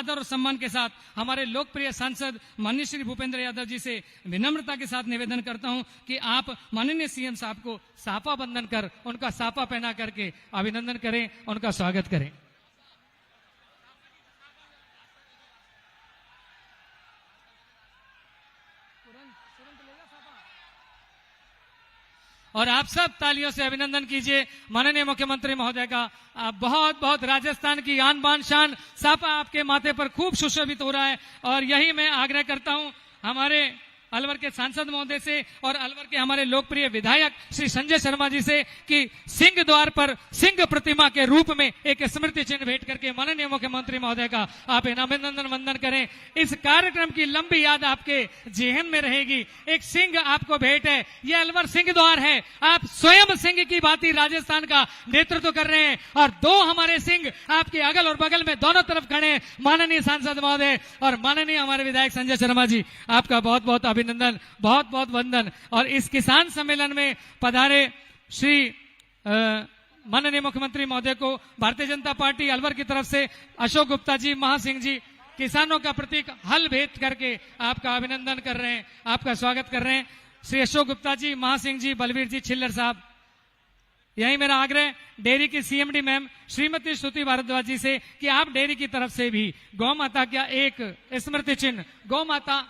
आदर और सम्मान के साथ हमारे लोकप्रिय सांसद माननीय श्री भूपेंद्र यादव जी से विनम्रता के साथ निवेदन करता हूं कि आप माननीय सीएम साहब को साफा बंधन कर उनका साफा पहना करके अभिनंदन करें, उनका स्वागत करें। और आप सब तालियों से अभिनंदन कीजिए माननीय मुख्यमंत्री महोदय का। बहुत बहुत राजस्थान की आन बान शान साफा आपके माथे पर खूब सुशोभित हो रहा है। और यही मैं आग्रह करता हूं हमारे अलवर के सांसद महोदय से और अलवर के हमारे लोकप्रिय विधायक श्री संजय शर्मा जी से कि सिंह द्वार पर सिंह प्रतिमा के रूप में एक स्मृति चिन्ह भेंट करके माननीय मुख्यमंत्री महोदय का आप अभिनंदन वंदन करें। इस कार्यक्रम की लंबी याद आपके जेहन में रहेगी। एक सिंह आपको भेंट है, यह अलवर सिंह द्वार है। आप स्वयं सिंह की भांति राजस्थान का नेतृत्व कर रहे हैं और दो हमारे सिंह आपके अगल और बगल में दोनों तरफ खड़े हैं, माननीय सांसद महोदय और माननीय हमारे विधायक संजय शर्मा जी। आपका बहुत बहुत अभिनंदन, बहुत बहुत वंदन। और इस किसान सम्मेलन में पधारे श्री माननीय मुख्यमंत्री महोदय को भारतीय जनता पार्टी अलवर की तरफ से अशोक गुप्ता जी महासिंह जी किसानों का प्रतीक हल भेंट करके आपका अभिनंदन कर रहे हैं, आपका स्वागत कर रहे हैं। श्री अशोक गुप्ता जी महासिंह जी, बलवीर जी छिल्लर साहब, यही मेरा आग्रह डेयरी की सीएमडी मैम श्रीमती श्रुति भारद्वाज जी से कि आप डेयरी की तरफ से भी गौ माता का एक स्मृति चिन्ह, गौ माता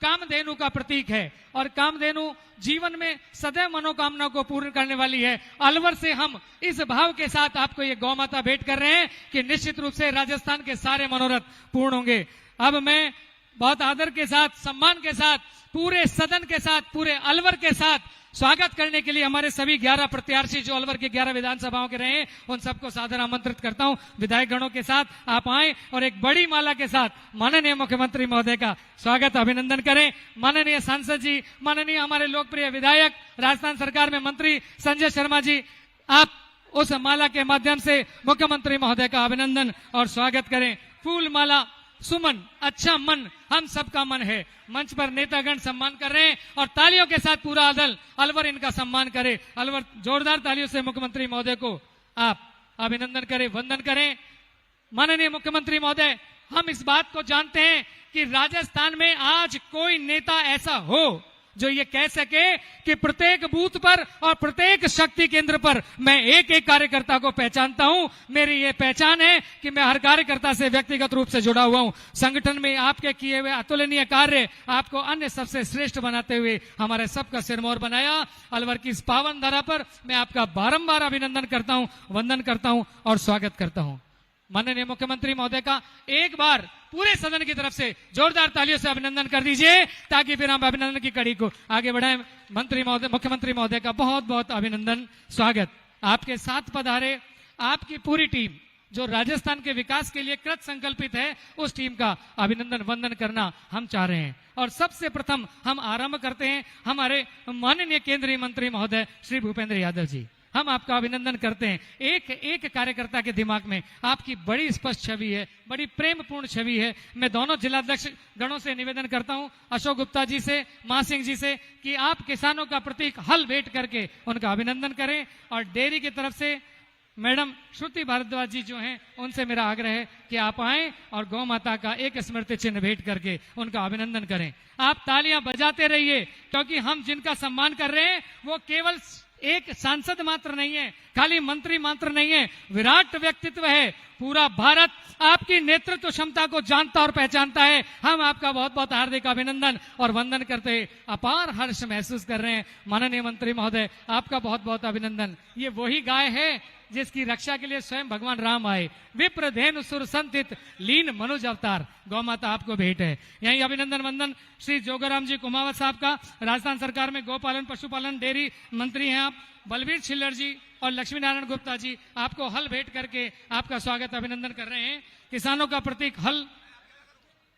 कामधेनु का प्रतीक है और कामधेनु जीवन में सदैव मनोकामना को पूर्ण करने वाली है। अलवर से हम इस भाव के साथ आपको ये गौ माता भेंट कर रहे हैं कि निश्चित रूप से राजस्थान के सारे मनोरथ पूर्ण होंगे। अब मैं बहुत आदर के साथ, सम्मान के साथ, पूरे सदन के साथ, पूरे अलवर के साथ स्वागत करने के लिए हमारे सभी 11 प्रत्याशी जो अलवर के 11 विधानसभाओं के रहे हैं उन सबको सादर आमंत्रित करता हूं। विधायक गणों के साथ आप आए और एक बड़ी माला के साथ माननीय मुख्यमंत्री महोदय का स्वागत अभिनंदन करें। माननीय सांसद जी, माननीय हमारे लोकप्रिय विधायक, राजस्थान सरकार में मंत्री संजय शर्मा जी, आप उस माला के माध्यम से मुख्यमंत्री महोदय का अभिनंदन और स्वागत करें। फूल माला, सुमन, अच्छा मन हम सबका मन है। मंच पर नेतागण सम्मान कर रहे हैं और तालियों के साथ पूरा अलवर इनका सम्मान करे। अलवर जोरदार तालियों से मुख्यमंत्री महोदय को आप अभिनंदन करें, वंदन करें। माननीय मुख्यमंत्री महोदय, हम इस बात को जानते हैं कि राजस्थान में आज कोई नेता ऐसा हो जो ये कह सके कि प्रत्येक बूथ पर और प्रत्येक शक्ति केंद्र पर मैं एक एक कार्यकर्ता को पहचानता हूं। मेरी ये पहचान है कि मैं हर कार्यकर्ता से व्यक्तिगत रूप से जुड़ा हुआ हूं। संगठन में आपके किए हुए अतुलनीय कार्य आपको अन्य सबसे श्रेष्ठ बनाते हुए हमारे सबका सिरमौर बनाया। अलवर की इस पावन धरा पर मैं आपका बारंबार अभिनंदन करता हूं, वंदन करता हूं और स्वागत करता हूं। माननीय मुख्यमंत्री महोदय का एक बार पूरे सदन की तरफ से जोरदार तालियों से अभिनंदन कर दीजिए ताकि फिर हम अभिनंदन की कड़ी को आगे बढ़ाएं। मुख्यमंत्री महोदय का बहुत बहुत अभिनंदन, स्वागत। आपके साथ पधारे आपकी पूरी टीम जो राजस्थान के विकास के लिए कृत संकल्पित है, उस टीम का अभिनंदन वंदन करना हम चाह रहे हैं। और सबसे प्रथम हम आरंभ करते हैं हमारे माननीय केंद्रीय मंत्री महोदय श्री भूपेंद्र यादव जी। हम आपका अभिनंदन करते हैं। एक एक कार्यकर्ता के दिमाग में आपकी बड़ी स्पष्ट छवि है, बड़ी प्रेमपूर्ण छवि है। मैं दोनों जिलाध्यक्ष गणों से निवेदन करता हूं, अशोक गुप्ता जी से, महासिंह जी से, कि आप किसानों का प्रतीक हल भेंट करके उनका अभिनंदन करें। और डेयरी की तरफ से मैडम श्रुति भारद्वाज जी जो हैं, उनसे मेरा आग्रह है कि आप आएं और गौ माता का एक स्मृति चिन्ह भेंट करके उनका अभिनंदन करें। आप तालियां बजाते रहिए क्योंकि हम जिनका सम्मान कर रहे हैं वो केवल एक सांसद मात्र नहीं है, खाली मंत्री मात्र नहीं है, विराट व्यक्तित्व है। पूरा भारत आपकी नेतृत्व क्षमता को जानता और पहचानता है। हम आपका बहुत बहुत हार्दिक अभिनंदन और वंदन करते अपार हर्ष महसूस कर रहे हैं। माननीय मंत्री महोदय, आपका बहुत बहुत अभिनंदन। ये वही गाय है जिसकी रक्षा के लिए स्वयं भगवान राम आए। विप्र धेनु सुर संतित लीन मनुज अवतार, गौ माता आपको भेंट है। यही अभिनंदन वंदन श्री जोगाराम जी कुमावत साहब का, राजस्थान सरकार में गोपालन पशुपालन डेयरी मंत्री हैं आप। बलवीर छिल्लर जी और लक्ष्मी नारायण गुप्ता जी आपको हल भेंट करके आपका स्वागत अभिनंदन कर रहे हैं। किसानों का प्रतीक हल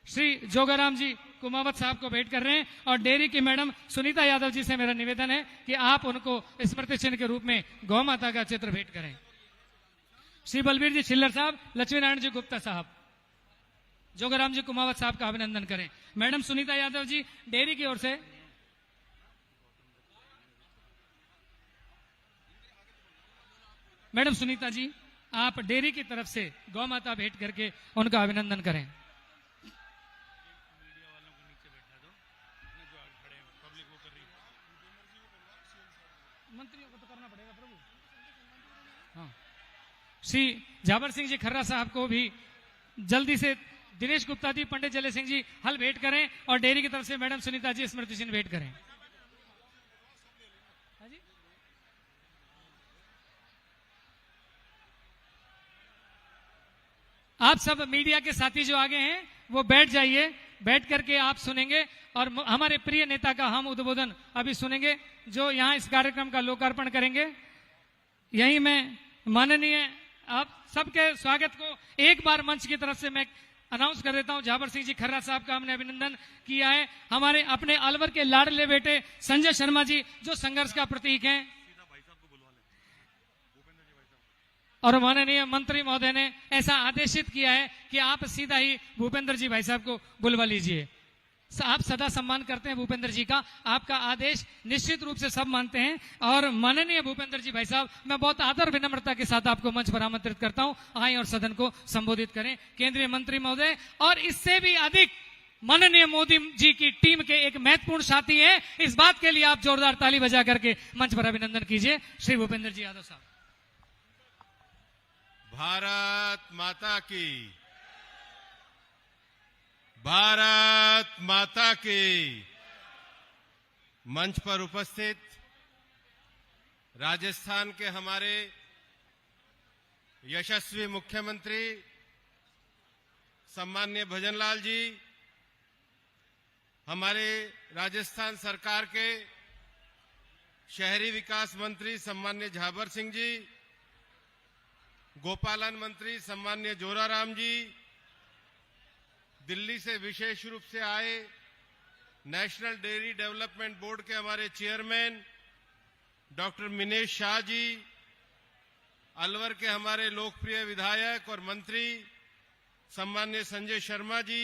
श्री जोगाराम जी कुमावत साहब को भेंट कर रहे हैं। और डेयरी की मैडम सुनीता यादव जी से मेरा निवेदन है कि आप उनको स्मृति चिन्ह के रूप में गौ माता का चित्र भेंट करें। श्री बलवीर जी छिल्लर साहब, लक्ष्मी नारायण जी गुप्ता साहब, जोगाराम जी कुमावत साहब का अभिनंदन करें। मैडम सुनीता यादव जी डेयरी की ओर से, मैडम सुनीता जी आप डेयरी की तरफ से गौ माता भेंट करके उनका अभिनंदन करें। मंत्रियों को तो करना पड़ेगा प्रभु। हाँ, श्री झाबर सिंह जी खर्रा साहब को भी जल्दी से दिनेश गुप्ता जी, पंडित जले सिंह जी हल भेंट करें और डेयरी की तरफ से मैडम सुनीता जी स्मृति चिन्ह भेंट करें। आप सब मीडिया के साथी जो आगे हैं वो बैठ जाइए, बैठ करके आप सुनेंगे और हमारे प्रिय नेता का हम उद्बोधन अभी सुनेंगे जो यहाँ इस कार्यक्रम का लोकार्पण करेंगे। यही मैं माननीय आप सबके स्वागत को एक बार मंच की तरफ से मैं अनाउंस कर देता हूं। झाबर सिंह जी खर्रा साहब का हमने अभिनंदन किया है। हमारे अपने अलवर के लाडले बेटे संजय शर्मा जी जो संघर्ष का प्रतीक हैं और माननीय मंत्री महोदय ने ऐसा आदेशित किया है कि आप सीधा ही भूपेंद्र जी भाई साहब को बुलवा लीजिए। आप सदा सम्मान करते हैं भूपेंद्र जी का, आपका आदेश निश्चित रूप से सब मानते हैं। और माननीय भूपेंद्र जी भाई साहब, मैं बहुत आदर विनम्रता के साथ आपको मंच पर आमंत्रित करता हूं, आए और सदन को संबोधित करें। केंद्रीय मंत्री महोदय और इससे भी अधिक माननीय मोदी जी की टीम के एक महत्वपूर्ण साथी हैं, इस बात के लिए आप जोरदार ताली बजा करके मंच पर अभिनंदन कीजिए। श्री भूपेंद्र जी यादव साहब। भारत माता की, भारत माता की। मंच पर उपस्थित राजस्थान के हमारे यशस्वी मुख्यमंत्री सम्माननीय भजनलाल जी, हमारे राजस्थान सरकार के शहरी विकास मंत्री सम्माननीय झाबर सिंह जी, गोपालन मंत्री सम्माननीय जोराराम जी, दिल्ली से विशेष रूप से आए नेशनल डेयरी डेवलपमेंट बोर्ड के हमारे चेयरमैन डॉक्टर मिनेश शाह जी, अलवर के हमारे लोकप्रिय विधायक और मंत्री सम्माननीय संजय शर्मा जी,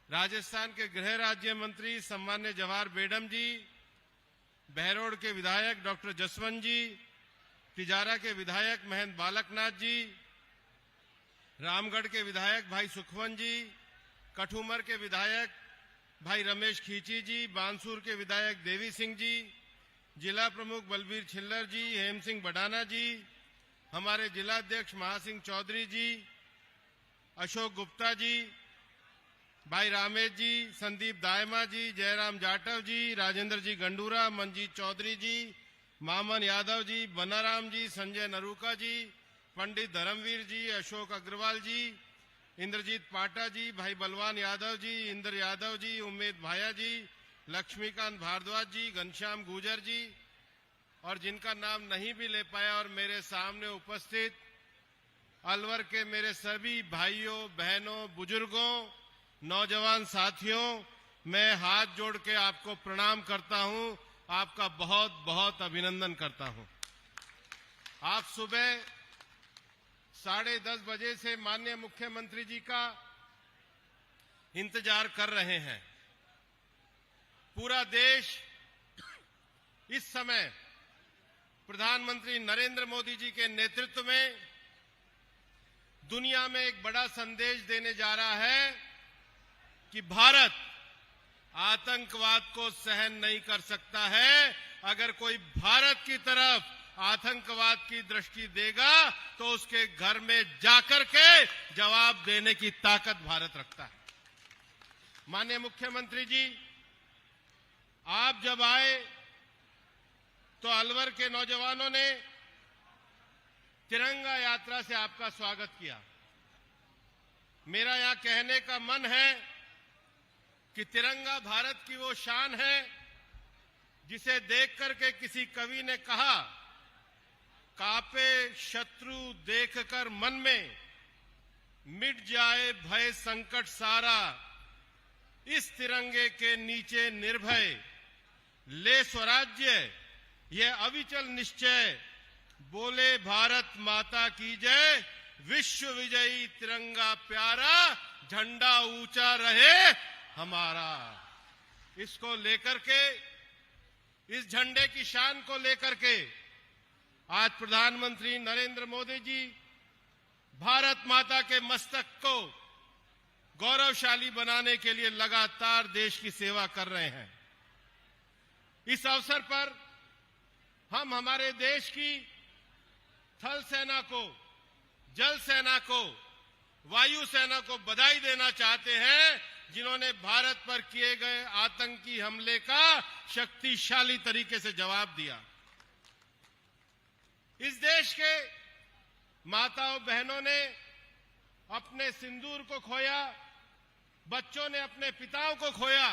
राजस्थान के गृह राज्य मंत्री सम्माननीय जवाहर बेडम जी, बहरोड के विधायक डॉक्टर जसवंत जी, तिजारा के विधायक महेंद्र बालकनाथ जी, रामगढ़ के विधायक भाई सुखवंत जी, कठुमर के विधायक भाई रमेश खींची जी, बांसुर के विधायक देवी सिंह जी, जिला प्रमुख बलबीर छिल्लर जी, हेम सिंह बडाना जी, हमारे जिलाध्यक्ष महासिंह चौधरी जी, अशोक गुप्ता जी, भाई रामेश जी, संदीप दायमा जी, जयराम जाटव जी, राजेंद्र जी गंडूरा, मंजीत चौधरी जी, मामन यादव जी, बनाराम जी, संजय नरूका जी, पंडित धर्मवीर जी, अशोक अग्रवाल जी, इंद्रजीत पाटा जी, भाई बलवान यादव जी, इंद्र यादव जी, उम्मेद भाया जी, लक्ष्मीकांत भारद्वाज जी, घनश्याम गुजर जी और जिनका नाम नहीं भी ले पाया और मेरे सामने उपस्थित अलवर के मेरे सभी भाइयों बहनों बुजुर्गों नौजवान साथियों, मैं हाथ जोड़ के आपको प्रणाम करता हूं, आपका बहुत बहुत अभिनंदन करता हूं। आप सुबह 10:30 बजे से माननीय मुख्यमंत्री जी का इंतजार कर रहे हैं। पूरा देश इस समय प्रधानमंत्री नरेंद्र मोदी जी के नेतृत्व में दुनिया में एक बड़ा संदेश देने जा रहा है कि भारत आतंकवाद को सहन नहीं कर सकता है। अगर कोई भारत की तरफ आतंकवाद की दृष्टि देगा तो उसके घर में जाकर के जवाब देने की ताकत भारत रखता है। माननीय मुख्यमंत्री जी, आप जब आए तो अलवर के नौजवानों ने तिरंगा यात्रा से आपका स्वागत किया। मेरा यहां कहने का मन है कि तिरंगा भारत की वो शान है जिसे देख करके किसी कवि ने कहा, कापे शत्रु देखकर मन में, मिट जाए भय संकट सारा, इस तिरंगे के नीचे निर्भय ले स्वराज्य, ये अविचल निश्चय, बोले भारत माता की जय, विश्व विजयी तिरंगा प्यारा, झंडा ऊंचा रहे हमारा। इसको लेकर के, इस झंडे की शान को लेकर के आज प्रधानमंत्री नरेंद्र मोदी जी भारत माता के मस्तक को गौरवशाली बनाने के लिए लगातार देश की सेवा कर रहे हैं। इस अवसर पर हम हमारे देश की थल सेना को, जल सेना को, वायु सेना को बधाई देना चाहते हैं, जिन्होंने भारत पर किए गए आतंकी हमले का शक्तिशाली तरीके से जवाब दिया। इस देश के माताओं बहनों ने अपने सिंदूर को खोया, बच्चों ने अपने पिताओं को खोया,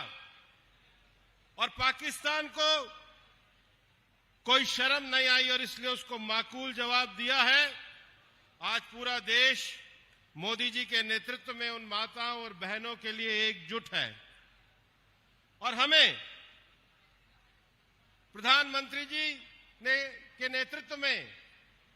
और पाकिस्तान को कोई शर्म नहीं आई और इसलिए उसको माकूल जवाब दिया है। आज पूरा देश मोदी जी के नेतृत्व में उन माताओं और बहनों के लिए एकजुट है, और हमें प्रधानमंत्री जी के नेतृत्व में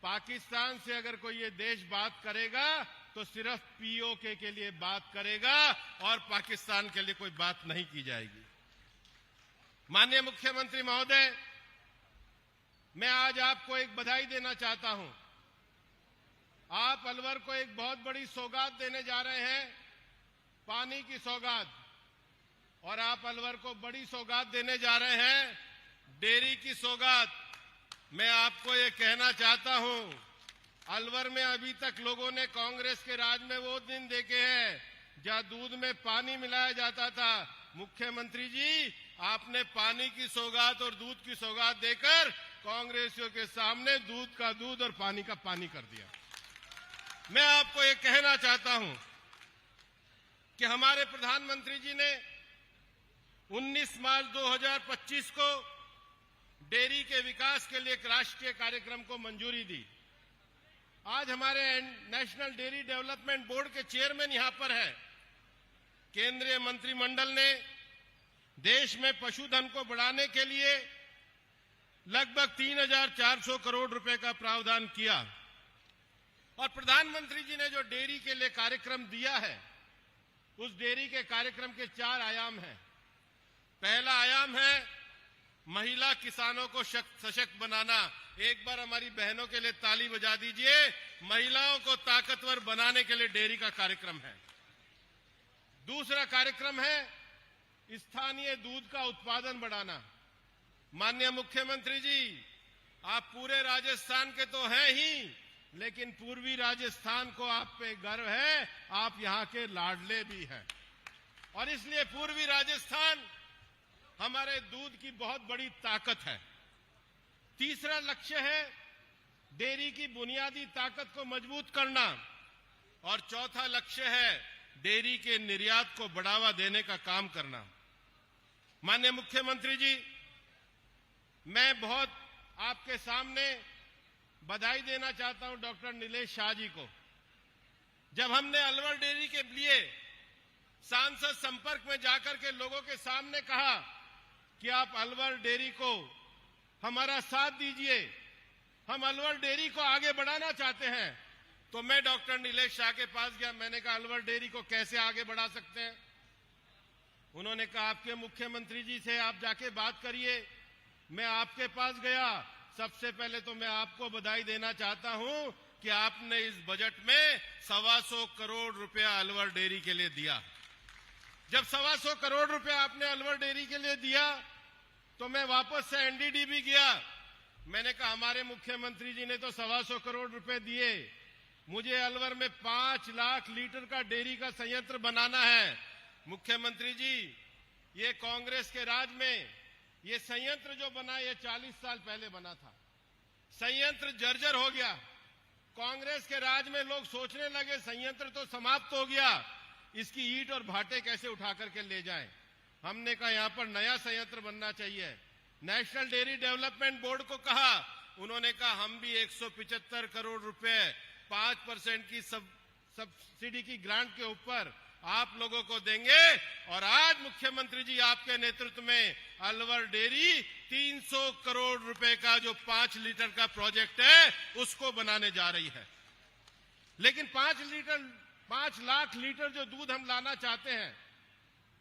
पाकिस्तान से अगर कोई ये देश बात करेगा तो सिर्फ पीओके के लिए बात करेगा और पाकिस्तान के लिए कोई बात नहीं की जाएगी। माननीय मुख्यमंत्री महोदय, मैं आज आपको एक बधाई देना चाहता हूं। आप अलवर को एक बहुत बड़ी सौगात देने जा रहे हैं, पानी की सौगात, और आप अलवर को बड़ी सौगात देने जा रहे हैं, डेयरी की सौगात। मैं आपको ये कहना चाहता हूं, अलवर में अभी तक लोगों ने कांग्रेस के राज में वो दिन देखे हैं जहां दूध में पानी मिलाया जाता था। मुख्यमंत्री जी, आपने पानी की सौगात और दूध की सौगात देकर कांग्रेसियों के सामने दूध का दूध और पानी का पानी कर दिया। मैं आपको ये कहना चाहता हूं कि हमारे प्रधानमंत्री जी ने 19 मार्च 2025 को डेयरी के विकास के लिए एक राष्ट्रीय कार्यक्रम को मंजूरी दी। आज हमारे नेशनल डेयरी डेवलपमेंट बोर्ड के चेयरमैन यहां पर है। केंद्रीय मंत्रिमंडल ने देश में पशुधन को बढ़ाने के लिए लगभग 3,400 करोड़ रुपए का प्रावधान किया, और प्रधानमंत्री जी ने जो डेयरी के लिए कार्यक्रम दिया है, उस डेयरी के कार्यक्रम के 4 आयाम हैं। पहला आयाम है महिला किसानों को सशक्त बनाना। एक बार हमारी बहनों के लिए ताली बजा दीजिए। महिलाओं को ताकतवर बनाने के लिए डेयरी का कार्यक्रम है। दूसरा कार्यक्रम है स्थानीय दूध का उत्पादन बढ़ाना। माननीय मुख्यमंत्री जी, आप पूरे राजस्थान के तो हैं ही, लेकिन पूर्वी राजस्थान को आप पे गर्व है, आप यहां के लाडले भी हैं, और इसलिए पूर्वी राजस्थान हमारे दूध की बहुत बड़ी ताकत है। तीसरा लक्ष्य है डेयरी की बुनियादी ताकत को मजबूत करना, और चौथा लक्ष्य है डेयरी के निर्यात को बढ़ावा देने का काम करना। माननीय मुख्यमंत्री जी, मैं बहुत आपके सामने बधाई देना चाहता हूं डॉक्टर नीलेश शाह जी को। जब हमने अलवर डेयरी के लिए सांसद संपर्क में जाकर के लोगों के सामने कहा कि आप अलवर डेयरी को हमारा साथ दीजिए, हम अलवर डेयरी को आगे बढ़ाना चाहते हैं, तो मैं डॉक्टर नीलेश शाह के पास गया। मैंने कहा, अलवर डेयरी को कैसे आगे बढ़ा सकते हैं? उन्होंने कहा, आपके मुख्यमंत्री जी से आप जाके बात करिए। मैं आपके पास गया। सबसे पहले तो मैं आपको बधाई देना चाहता हूं कि आपने इस बजट में 125 करोड़ रुपया अलवर डेयरी के लिए दिया। जब 125 करोड़ रुपया आपने अलवर डेयरी के लिए दिया, तो मैं वापस से एनडीडीबी गया। मैंने कहा, हमारे मुख्यमंत्री जी ने तो 125 करोड़ रुपए दिए, मुझे अलवर में 5 लाख लीटर का डेयरी का संयंत्र बनाना है। मुख्यमंत्री जी, ये कांग्रेस के राज में ये संयंत्र जो बना, ये 40 साल पहले बना था। संयंत्र जर्जर हो गया। कांग्रेस के राज में लोग सोचने लगे संयंत्र तो समाप्त हो गया, इसकी ईंट और भाटे कैसे उठा करके ले जाएं। हमने कहा, यहां पर नया संयंत्र बनना चाहिए। नेशनल डेयरी डेवलपमेंट बोर्ड को कहा, उन्होंने कहा हम भी 175 करोड़ रुपए 5% की सब्सिडी की ग्रांट के ऊपर आप लोगों को देंगे, और आज मुख्यमंत्री जी आपके नेतृत्व में अलवर डेयरी 300 करोड़ रुपए का जो 5 लीटर का प्रोजेक्ट है उसको बनाने जा रही है। लेकिन 5 लाख लीटर जो दूध हम लाना चाहते हैं,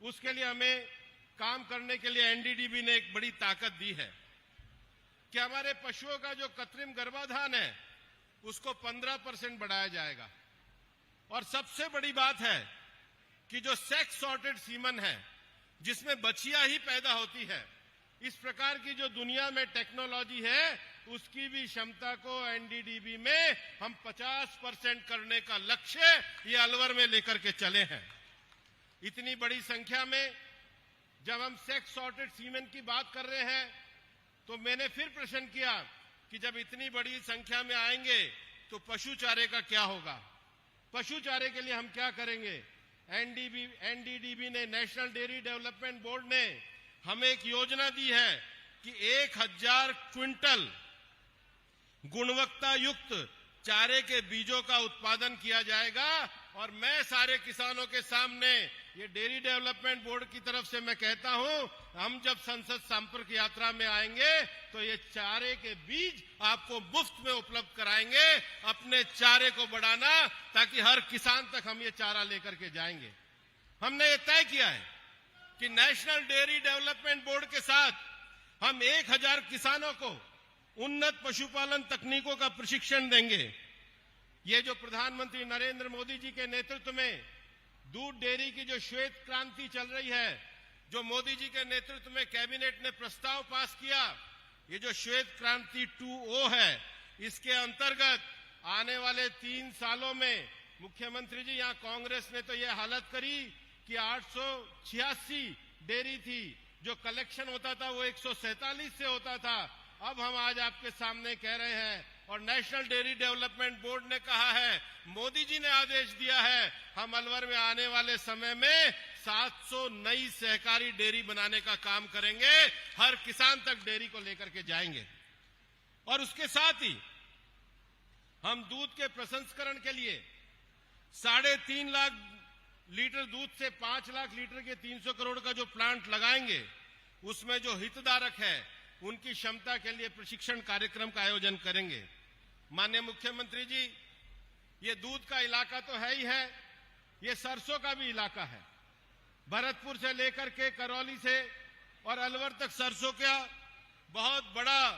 उसके लिए हमें काम करने के लिए एनडीडीबी ने एक बड़ी ताकत दी है कि हमारे पशुओं का जो कृत्रिम गर्भाधान है उसको 15% बढ़ाया जाएगा। और सबसे बड़ी बात है कि जो सेक्स सॉर्टेड सीमन है, जिसमें बछिया ही पैदा होती है, इस प्रकार की जो दुनिया में टेक्नोलॉजी है, उसकी भी क्षमता को एनडीडीबी में हम 50% करने का लक्ष्य ये अलवर में लेकर के चले हैं। इतनी बड़ी संख्या में जब हम सेक्स सॉर्टेड सीमेंट की बात कर रहे हैं तो मैंने फिर प्रश्न किया कि जब इतनी बड़ी संख्या में आएंगे तो पशु चारे का क्या होगा, पशु चारे के लिए हम क्या करेंगे। एनडीडीबी ने, नेशनल डेयरी डेवलपमेंट बोर्ड ने हमें एक योजना दी है कि 1000 क्विंटल गुणवत्ता युक्त चारे के बीजों का उत्पादन किया जाएगा। और मैं सारे किसानों के सामने ये डेयरी डेवलपमेंट बोर्ड की तरफ से मैं कहता हूं, हम जब संसद संपर्क यात्रा में आएंगे तो ये चारे के बीज आपको मुफ्त में उपलब्ध कराएंगे। अपने चारे को बढ़ाना ताकि हर किसान तक हम ये चारा लेकर के जाएंगे। हमने ये तय किया है कि नेशनल डेयरी डेवलपमेंट बोर्ड के साथ हम 1000 किसानों को उन्नत पशुपालन तकनीकों का प्रशिक्षण देंगे। ये जो प्रधानमंत्री नरेंद्र मोदी जी के नेतृत्व में दूध डेयरी की जो श्वेत क्रांति चल रही है, जो मोदी जी के नेतृत्व में कैबिनेट ने प्रस्ताव पास किया, ये जो श्वेत क्रांति 2.0 है, इसके अंतर्गत आने वाले 3 सालों में मुख्यमंत्री जी, यहाँ कांग्रेस ने तो ये हालत करी कि 886 डेयरी थी, जो कलेक्शन होता था वो 147 से होता था। अब हम आज आपके सामने कह रहे हैं और नेशनल डेयरी डेवलपमेंट बोर्ड ने कहा है, मोदी जी ने आदेश दिया है, हम अलवर में आने वाले समय में 700 नई सहकारी डेयरी बनाने का काम करेंगे। हर किसान तक डेयरी को लेकर के जाएंगे। और उसके साथ ही हम दूध के प्रसंस्करण के लिए 3.5 लाख लीटर दूध से 5 लाख लीटर के 300 करोड़ का जो प्लांट लगाएंगे, उसमें जो हितधारक है उनकी क्षमता के लिए प्रशिक्षण कार्यक्रम का आयोजन करेंगे। माननीय मुख्यमंत्री जी, ये दूध का इलाका तो है ही है, ये सरसों का भी इलाका है। भरतपुर से लेकर के करौली से और अलवर तक सरसों का बहुत बड़ा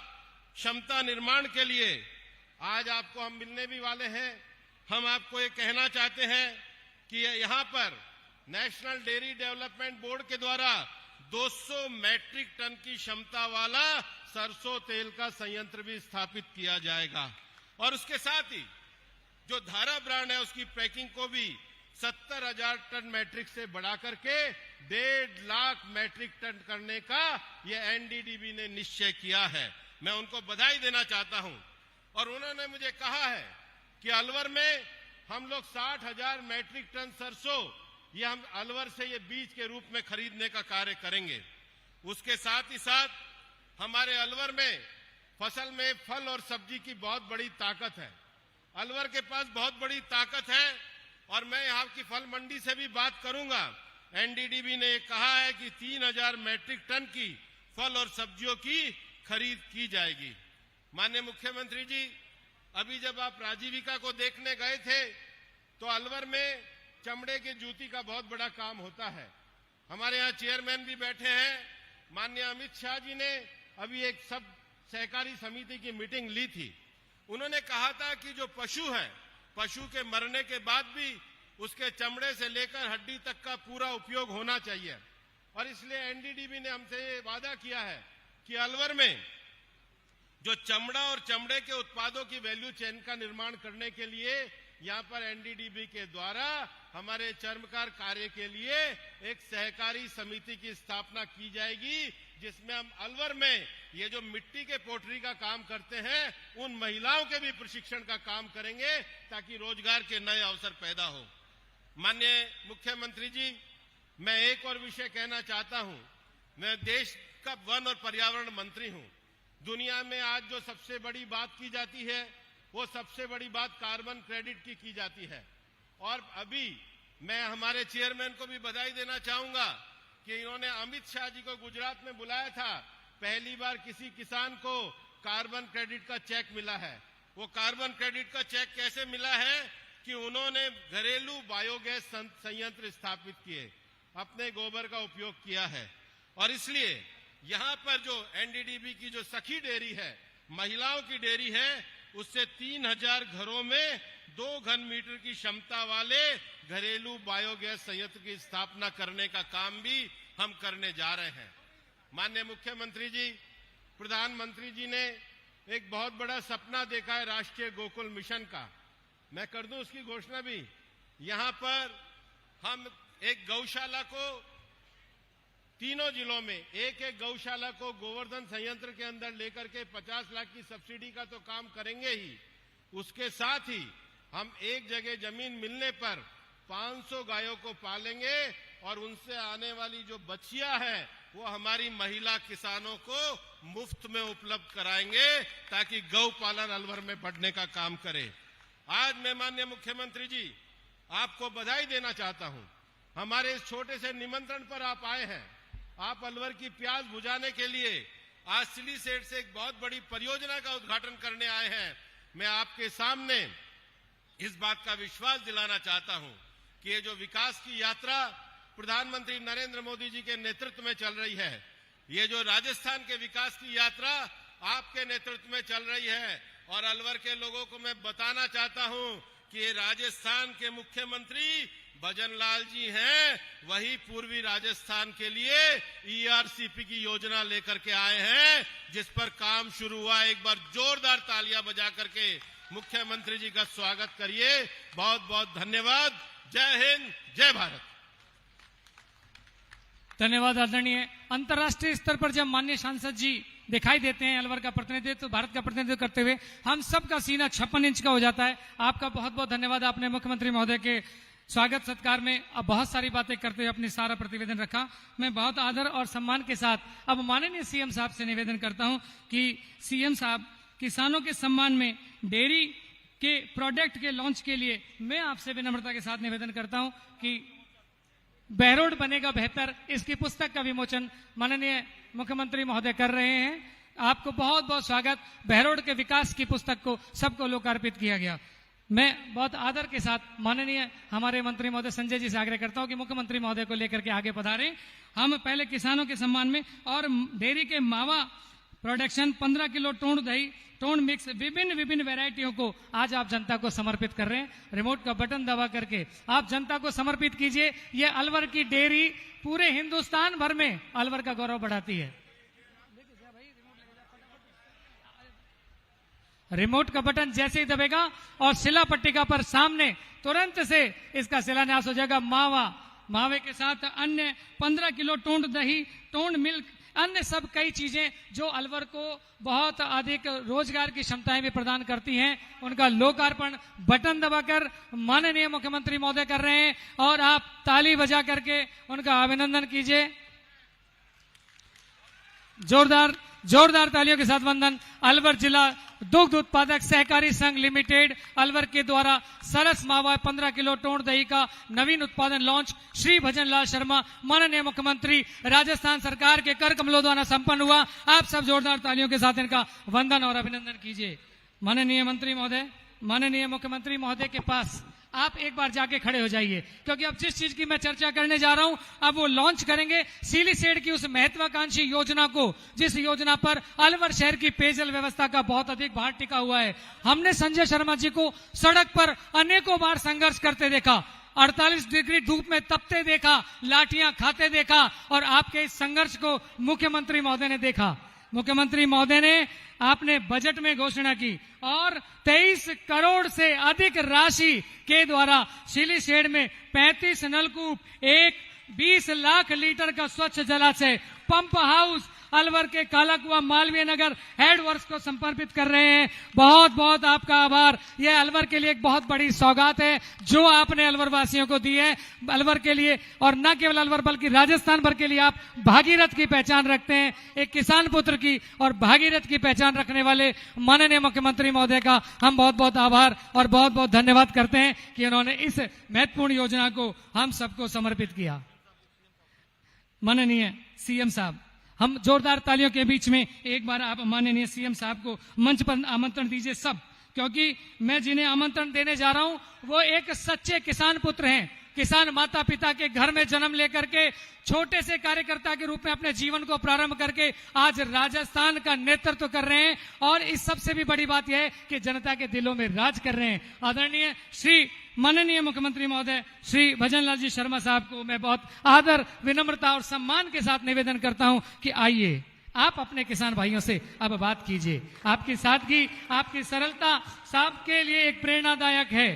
क्षमता निर्माण के लिए आज आपको हम मिलने भी वाले हैं। हम आपको ये कहना चाहते हैं कि यहाँ पर नेशनल डेयरी डेवलपमेंट बोर्ड के द्वारा 200 मैट्रिक टन की क्षमता वाला सरसों तेल का संयंत्र भी स्थापित किया जाएगा। और उसके साथ ही जो धारा ब्रांड है उसकी पैकिंग को भी 70,000 टन मैट्रिक से बढ़ा करके 1.5 लाख मैट्रिक टन करने का ये एनडीडीबी ने निश्चय किया है। मैं उनको बधाई देना चाहता हूं। और उन्होंने मुझे कहा है कि अलवर में हम लोग 60,000 मैट्रिक टन सरसों ये हम अलवर से ये बीज के रूप में खरीदने का कार्य करेंगे। उसके साथ ही साथ हमारे अलवर में फसल में फल और सब्जी की बहुत बड़ी ताकत है। अलवर के पास बहुत बड़ी ताकत है और मैं यहाँ की फल मंडी से भी बात करूंगा। एनडीडीबी ने कहा है कि 3,000 मैट्रिक टन की फल और सब्जियों की खरीद की जाएगी। माननीय मुख्यमंत्री जी, अभी जब आप राजीविका को देखने गए थे तो अलवर में चमड़े के जूती का बहुत बड़ा काम होता है। हमारे यहाँ चेयरमैन भी बैठे हैं। माननीय अमित शाह जी ने अभी एक सब सहकारी समिति की मीटिंग ली थी। उन्होंने कहा था कि जो पशु है, पशु के मरने के बाद भी उसके चमड़े से लेकर हड्डी तक का पूरा उपयोग होना चाहिए। और इसलिए एनडीडीबी ने हमसे ये वादा किया है कि अलवर में जो चमड़ा और चमड़े के उत्पादों की वैल्यू चेन का निर्माण करने के लिए यहाँ पर एनडीडीबी के द्वारा हमारे चर्मकार कार्य के लिए एक सहकारी समिति की स्थापना की जाएगी, जिसमें हम अलवर में ये जो मिट्टी के पोटरी का काम करते हैं उन महिलाओं के भी प्रशिक्षण का काम करेंगे ताकि रोजगार के नए अवसर पैदा हो। माननीय मुख्यमंत्री जी, मैं एक और विषय कहना चाहता हूं। मैं देश का वन और पर्यावरण मंत्री हूं। दुनिया में आज जो सबसे बड़ी बात की जाती है वो सबसे बड़ी बात कार्बन क्रेडिट की जाती है। और अभी मैं हमारे चेयरमैन को भी बधाई देना चाहूंगा कि इन्होंने अमित शाह जी को गुजरात में बुलाया था। पहली बार किसी किसान को कार्बन क्रेडिट का चेक मिला है। वो कार्बन क्रेडिट का चेक कैसे मिला है कि उन्होंने घरेलू बायोगैस संयंत्र स्थापित किए, अपने गोबर का उपयोग किया है। और इसलिए यहाँ पर जो एनडीडीबी की जो सखी डेयरी है, महिलाओं की डेयरी है, उससे 3,000 घरों में 2 घन मीटर की क्षमता वाले घरेलू बायोगैस संयंत्र की स्थापना करने का काम भी हम करने जा रहे हैं। माननीय मुख्यमंत्री जी, प्रधानमंत्री जी ने एक बहुत बड़ा सपना देखा है राष्ट्रीय गोकुल मिशन का। मैं कर दूं उसकी घोषणा भी। यहां पर हम एक गौशाला को तीनों जिलों में एक गौशाला को गोवर्धन संयंत्र के अंदर लेकर के 50 लाख की सब्सिडी का तो काम करेंगे ही, उसके साथ ही हम एक जगह जमीन मिलने पर 500 गायों को पालेंगे और उनसे आने वाली जो बछिया है वो हमारी महिला किसानों को मुफ्त में उपलब्ध कराएंगे ताकि गौ पालन अलवर में बढ़ने का काम करे। आज मैं माननीय मुख्यमंत्री जी आपको बधाई देना चाहता हूं। हमारे इस छोटे से निमंत्रण पर आप आए हैं। आप अलवर की प्यास बुझाने के लिए आज सिलीसेट से एक बहुत बड़ी परियोजना का उद्घाटन करने आए हैं। मैं आपके सामने इस बात का विश्वास दिलाना चाहता हूं कि ये जो विकास की यात्रा प्रधानमंत्री नरेंद्र मोदी जी के नेतृत्व में चल रही है, ये जो राजस्थान के विकास की यात्रा आपके नेतृत्व में चल रही है, और अलवर के लोगों को मैं बताना चाहता हूं कि ये राजस्थान के मुख्यमंत्री भजन लाल जी हैं, वही पूर्वी राजस्थान के लिए ईआरसीपी की योजना लेकर के आए हैं, जिस पर काम शुरू हुआ। एक बार जोरदार तालियां बजा करके मुख्यमंत्री जी का स्वागत करिए। बहुत बहुत धन्यवाद। जय हिंद, जय भारत। धन्यवाद आदरणीय। अंतर्राष्ट्रीय स्तर पर जब माननीय सांसद जी दिखाई देते हैं अलवर का प्रतिनिधित्व, भारत का प्रतिनिधित्व करते हुए, हम सबका सीना 56 इंच का हो जाता है। आपका बहुत बहुत धन्यवाद। आपने मुख्यमंत्री महोदय के स्वागत सत्कार में अब बहुत सारी बातें करते हुए अपनी सारा प्रतिवेदन रखा। मैं बहुत आदर और सम्मान के साथ अब माननीय सीएम साहब से निवेदन करता हूं कि सीएम साहब किसानों के सम्मान में डेयरी के प्रोडक्ट के लॉन्च के लिए मैं आपसे विनम्रता के साथ निवेदन करता हूं कि बहरोड बनेगा बेहतर, इसकी पुस्तक का विमोचन माननीय मुख्यमंत्री महोदय कर रहे हैं। आपको बहुत बहुत स्वागत। बहरोड के विकास की पुस्तक को सबको लोकार्पित किया गया। मैं बहुत आदर के साथ माननीय हमारे मंत्री महोदय संजय जी से आग्रह करता हूं कि मुख्यमंत्री महोदय को लेकर के आगे पधारें। हम पहले किसानों के सम्मान में और डेयरी के मावा प्रोडक्शन 15 किलो टोंड दही, टोंड मिक्स, विभिन्न वैरायटियों को आज आप जनता को समर्पित कर रहे हैं। रिमोट का बटन दबा करके आप जनता को समर्पित कीजिए। ये अलवर की डेयरी पूरे हिंदुस्तान भर में अलवर का गौरव बढ़ाती है। रिमोट का बटन जैसे ही दबेगा और शिला पट्टिका पर सामने तुरंत से इसका शिलान्यास हो जाएगा। मावे के साथ अन्य 15 किलो टोंड दही, टोंड मिल्क, अन्य सब कई चीजें जो अलवर को बहुत अधिक रोजगार की क्षमताएं भी प्रदान करती हैं, उनका लोकार्पण बटन दबाकर माननीय मुख्यमंत्री महोदय कर रहे हैं और आप ताली बजा करके उनका अभिनंदन कीजिए। जोरदार तालियों के साथ वंदन। अलवर जिला दुग्ध उत्पादक सहकारी संघ लिमिटेड अलवर के द्वारा सरस मावा 15 किलो टोंड दही का नवीन उत्पादन लॉन्च श्री भजन लाल शर्मा माननीय मुख्यमंत्री राजस्थान सरकार के कर कमलों द्वारा संपन्न हुआ। आप सब जोरदार तालियों के साथ इनका वंदन और अभिनंदन कीजिए। माननीय मंत्री महोदय, माननीय मुख्यमंत्री महोदय के पास आप एक बार जाके खड़े हो जाइए, क्योंकि अब जिस चीज की मैं चर्चा करने जा रहा हूं अब वो लॉन्च करेंगे सिलीसेट की उस महत्वाकांक्षी योजना को, जिस योजना पर अलवर शहर की पेयजल व्यवस्था का बहुत अधिक भार टिका हुआ है। हमने संजय शर्मा जी को सड़क पर अनेकों बार संघर्ष करते देखा, 48 डिग्री धूप में तपते देखा, लाठियां खाते देखा, और आपके इस संघर्ष को मुख्यमंत्री महोदय ने देखा। मुख्यमंत्री महोदय ने आपने बजट में घोषणा की और 23 करोड़ से अधिक राशि के द्वारा सिलीसेट में 35 नलकूप, 20 लाख लीटर का स्वच्छ जलाशय, पंप हाउस अलवर के कालाकुआ मालवीय नगर हेडवर्क्स को समर्पित कर रहे हैं। बहुत बहुत आपका आभार। यह अलवर के लिए एक बहुत बड़ी सौगात है जो आपने अलवर वासियों को दी है। अलवर के लिए और न केवल अलवर बल्कि राजस्थान भर के लिए आप भागीरथ की पहचान रखते हैं। एक किसान पुत्र की और भागीरथ की पहचान रखने वाले माननीय मुख्यमंत्री महोदय का हम बहुत बहुत आभार और बहुत बहुत धन्यवाद करते हैं कि उन्होंने इस महत्वपूर्ण योजना को हम सबको समर्पित किया। माननीय सीएम साहब, हम जोरदार तालियों के बीच में एक बार आप माननीय सीएम साहब को मंच पर आमंत्रण दीजिए सब, क्योंकि मैं जिन्हें आमंत्रण देने जा रहा हूं वो एक सच्चे किसान पुत्र हैं। किसान माता पिता के घर में जन्म लेकर के छोटे से कार्यकर्ता के रूप में अपने जीवन को प्रारंभ करके आज राजस्थान का नेतृत्व कर रहे हैं, और इस सबसे भी बड़ी बात यह है कि जनता के दिलों में राज कर रहे हैं। आदरणीय श्री माननीय मुख्यमंत्री महोदय श्री भजन लाल जी शर्मा साहब को मैं बहुत आदर, विनम्रता और सम्मान के साथ निवेदन करता हूं कि आइए आप अपने किसान भाइयों से अब बात कीजिए। आपकी सादगी, आपकी सरलता सबके लिए एक प्रेरणादायक है।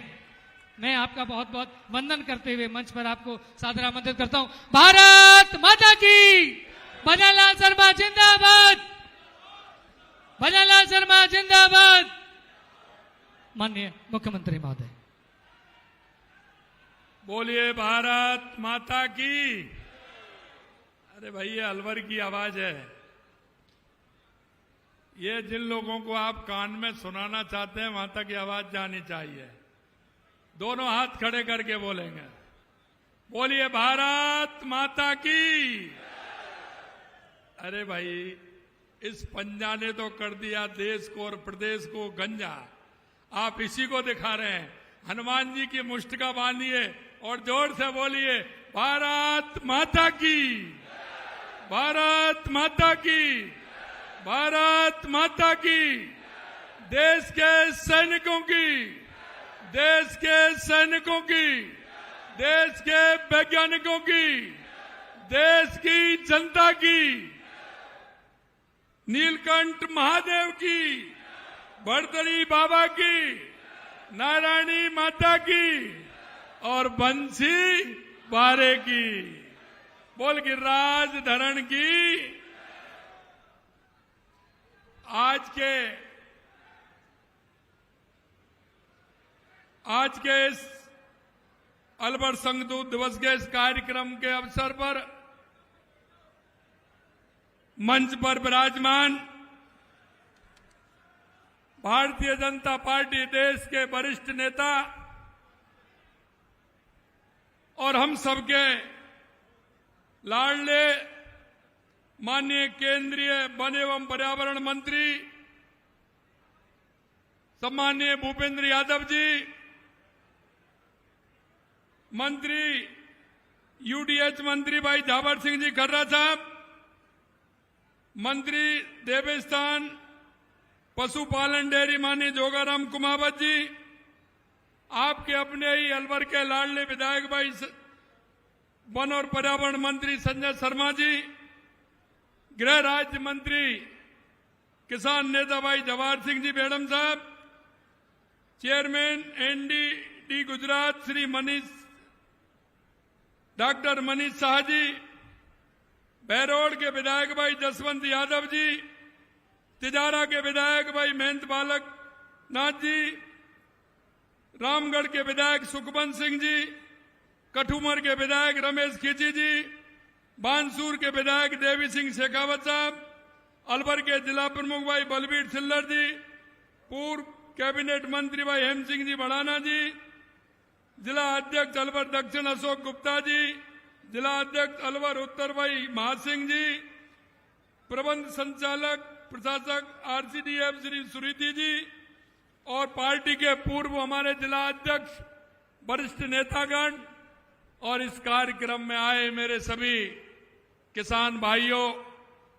मैं आपका बहुत बहुत वंदन करते हुए मंच पर आपको सादर आमंत्रित करता हूं। भारत माता की, भजनलाल शर्मा जिंदाबाद, भजनलाल शर्मा जिंदाबाद। माननीय मुख्यमंत्री महोदय, बोलिए भारत माता की। अरे भाई, ये अलवर की आवाज है। ये जिन लोगों को आप कान में सुनाना चाहते हैं वहां तक ये आवाज जानी चाहिए। दोनों हाथ खड़े करके बोलेंगे, बोलिए भारत माता की। अरे भाई, इस पंजा ने तो कर दिया देश को और प्रदेश को गंजा। आप इसी को दिखा रहे हैं। हनुमान जी की मुष्टिका बांधिए और जोर से बोलिए, भारत माता की, भारत माता की, भारत माता की। देश के सैनिकों की, देश के सैनिकों की, देश के वैज्ञानिकों की, देश की जनता की, नीलकंठ महादेव की, भरतरी बाबा की, नारायणी माता की और बंसी बारे की। बोल गिरिराज धरण की। आज के इस अलवर संगदूत दिवस के इस कार्यक्रम के अवसर पर मंच पर विराजमान भारतीय जनता पार्टी देश के वरिष्ठ नेता और हम सबके लाडले माननीय केंद्रीय वन एवं पर्यावरण मंत्री सम्माननीय भूपेंद्र यादव जी, मंत्री यूडीएच मंत्री भाई झावर सिंह जी खर्रा साहब, मंत्री देवस्थान पशुपालन डेयरी माननीय जोगाराम कुमावत जी, आपके अपने ही अलवर के लाडले विधायक भाई वन और पर्यावरण मंत्री संजय शर्मा जी, गृह राज्य मंत्री किसान नेता भाई Jawahar Singh ji Bedam Sahab, chairman NDD Gujarat Shri doctor Manish Shah ji, Behror के विधायक भाई जसवंत यादव जी, तिजारा के विधायक भाई महेंद्र बालक नाथ जी, रामगढ़ के विधायक सुखबंत सिंह जी, कठुमर के विधायक रमेश खींची जी, बांसूर के विधायक देवी सिंह शेखावत साहब, अलवर के जिला प्रमुख भाई बलबीर छिल्लर जी, पूर्व कैबिनेट मंत्री भाई हेम सिंह जी बढ़ाना जी, जिला अध्यक्ष अलवर दक्षिण अशोक गुप्ता जी, जिला अध्यक्ष अलवर उत्तर भाई महासिंह जी, प्रबंध संचालक प्रशासक आरसीडीएफ श्री सुरीति जी और पार्टी के पूर्व हमारे जिला अध्यक्ष वरिष्ठ नेतागण और इस कार्यक्रम में आए मेरे सभी किसान भाइयों,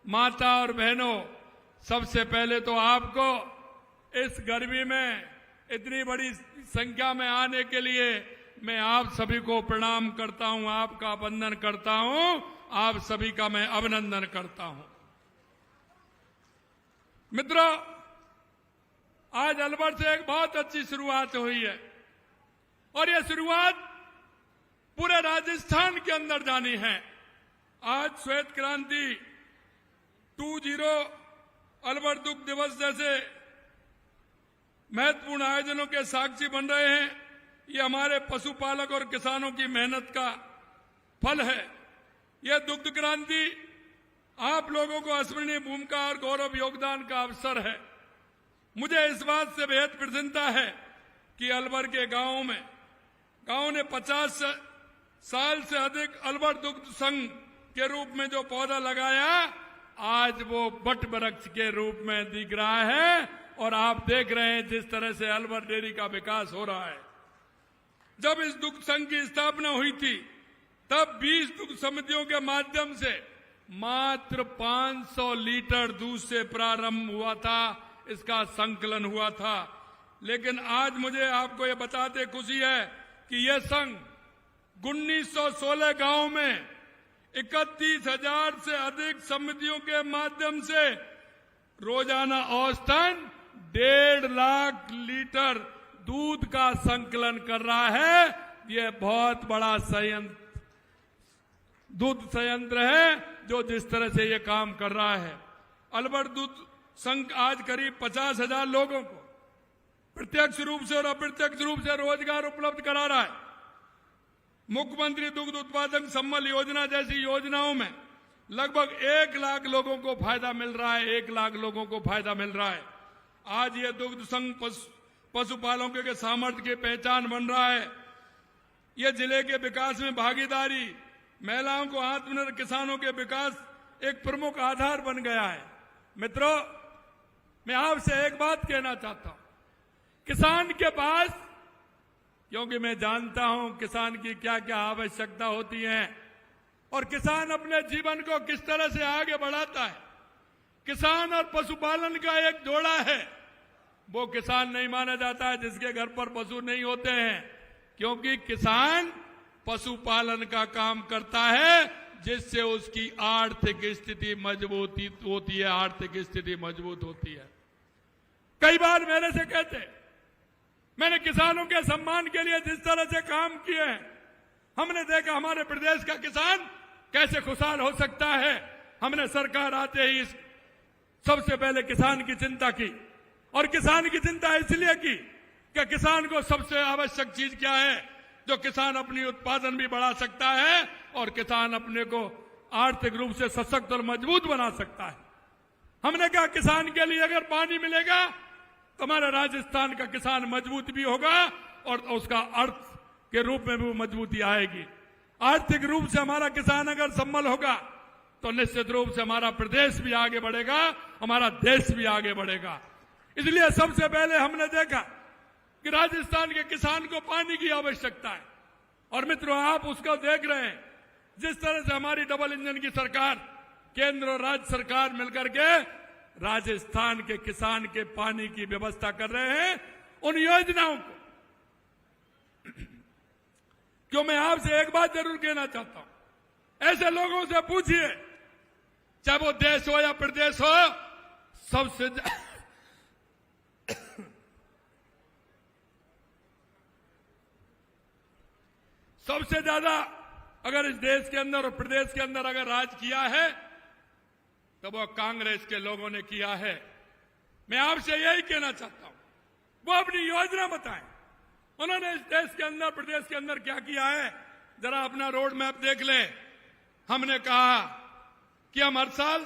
माता और बहनों, सबसे पहले तो आपको इस गर्मी में इतनी बड़ी संख्या में आने के लिए मैं आप सभी को प्रणाम करता हूं, आपका वंदन करता हूं, आप सभी का मैं अभिनंदन करता हूं। मित्रों, आज अलवर से एक बहुत अच्छी शुरुआत हुई है और यह शुरुआत पूरे राजस्थान के अंदर जानी है। आज श्वेत क्रांति 20 अलवर दुग्ध दिवस जैसे महत्वपूर्ण आयोजनों के साक्षी बन रहे हैं। ये हमारे पशुपालक और किसानों की मेहनत का फल है। यह दुग्ध क्रांति आप लोगों को अविस्मरणीय भूमिका और गौरव योगदान का अवसर है। मुझे इस बात से बेहद प्रसन्नता है कि अलवर के गांव ने 50 साल से अधिक अलवर दुग्ध संघ के रूप में जो पौधा लगाया, आज वो बट वृक्ष के रूप में दिख रहा है और आप देख रहे हैं जिस तरह से अलवर डेयरी का विकास हो रहा है। जब इस दुग्ध संघ की स्थापना हुई थी तब 20 दुग्ध समितियों के माध्यम से मात्र 500 लीटर दूध से प्रारंभ हुआ था, इसका संकलन हुआ था। लेकिन आज मुझे आपको ये बताते खुशी है कि यह संघ 1916 गांव में 31,000 से अधिक समितियों के माध्यम से रोजाना औसतन 1.5 लाख लीटर दूध का संकलन कर रहा है। यह बहुत बड़ा दूध संयंत्र है जो जिस तरह से यह काम कर रहा है। अलबर्ट दूध संघ आज करीब 50,000 लोगों को प्रत्यक्ष रूप से और अप्रत्यक्ष रूप से रोजगार उपलब्ध करा रहा है। मुख्यमंत्री दुग्ध उत्पादन सम्मल योजना जैसी योजनाओं में लगभग 1 लाख लोगों को फायदा मिल रहा है। 1 लाख लोगों को फायदा मिल रहा है। आज ये दुग्ध संघ पशुपालकों के सामर्थ्य की पहचान बन रहा है। ये जिले के विकास में भागीदारी, महिलाओं को आत्मनिर्भर, किसानों के विकास एक प्रमुख आधार बन गया है। मित्रों, मैं आपसे एक बात कहना चाहता हूं। किसान के पास, क्योंकि मैं जानता हूं किसान की क्या क्या आवश्यकता होती है और किसान अपने जीवन को किस तरह से आगे बढ़ाता है। किसान और पशुपालन का एक जोड़ा है। वो किसान नहीं माना जाता है जिसके घर पर पशु नहीं होते हैं, क्योंकि किसान पशुपालन का काम करता है जिससे उसकी आर्थिक स्थिति मजबूत होती है। आर्थिक स्थिति मजबूत होती है। कई बार मेरे से कहते, मैंने किसानों के सम्मान के लिए जिस तरह से काम किए हैं, हमने देखा हमारे प्रदेश का किसान कैसे खुशहाल हो सकता है। हमने सरकार आते ही सबसे पहले किसान की चिंता की, और किसान की चिंता इसलिए की कि किसान को सबसे आवश्यक चीज क्या है, जो किसान अपनी उत्पादन भी बढ़ा सकता है और किसान अपने को आर्थिक रूप से सशक्त और मजबूत बना सकता है। हमने कहा किसान के लिए अगर पानी मिलेगा तो हमारे राजस्थान का किसान मजबूत भी होगा और उसका अर्थ के रूप में भी मजबूती आएगी। आर्थिक रूप से हमारा किसान अगर संबल होगा तो निश्चित रूप से हमारा प्रदेश भी आगे बढ़ेगा, हमारा देश भी आगे बढ़ेगा। इसलिए सबसे पहले हमने देखा कि राजस्थान के किसान को पानी की आवश्यकता है। और मित्रों, आप उसको देख रहे हैं, जिस तरह से हमारी डबल इंजन की सरकार, केंद्र और राज्य सरकार मिलकर के राजस्थान के किसान के पानी की व्यवस्था कर रहे हैं। उन योजनाओं को क्यों, मैं आपसे एक बात जरूर कहना चाहता हूं। ऐसे लोगों से पूछिए, चाहे वो देश हो या प्रदेश हो, सबसे ज्यादा अगर इस देश के अंदर और प्रदेश के अंदर अगर राज किया है तो वो कांग्रेस के लोगों ने किया है। मैं आपसे यही कहना चाहता हूं, वो अपनी योजना बताएं। उन्होंने इस देश के अंदर, प्रदेश के अंदर क्या किया है, जरा अपना रोड मैप देख लें। हमने कहा कि हम हर साल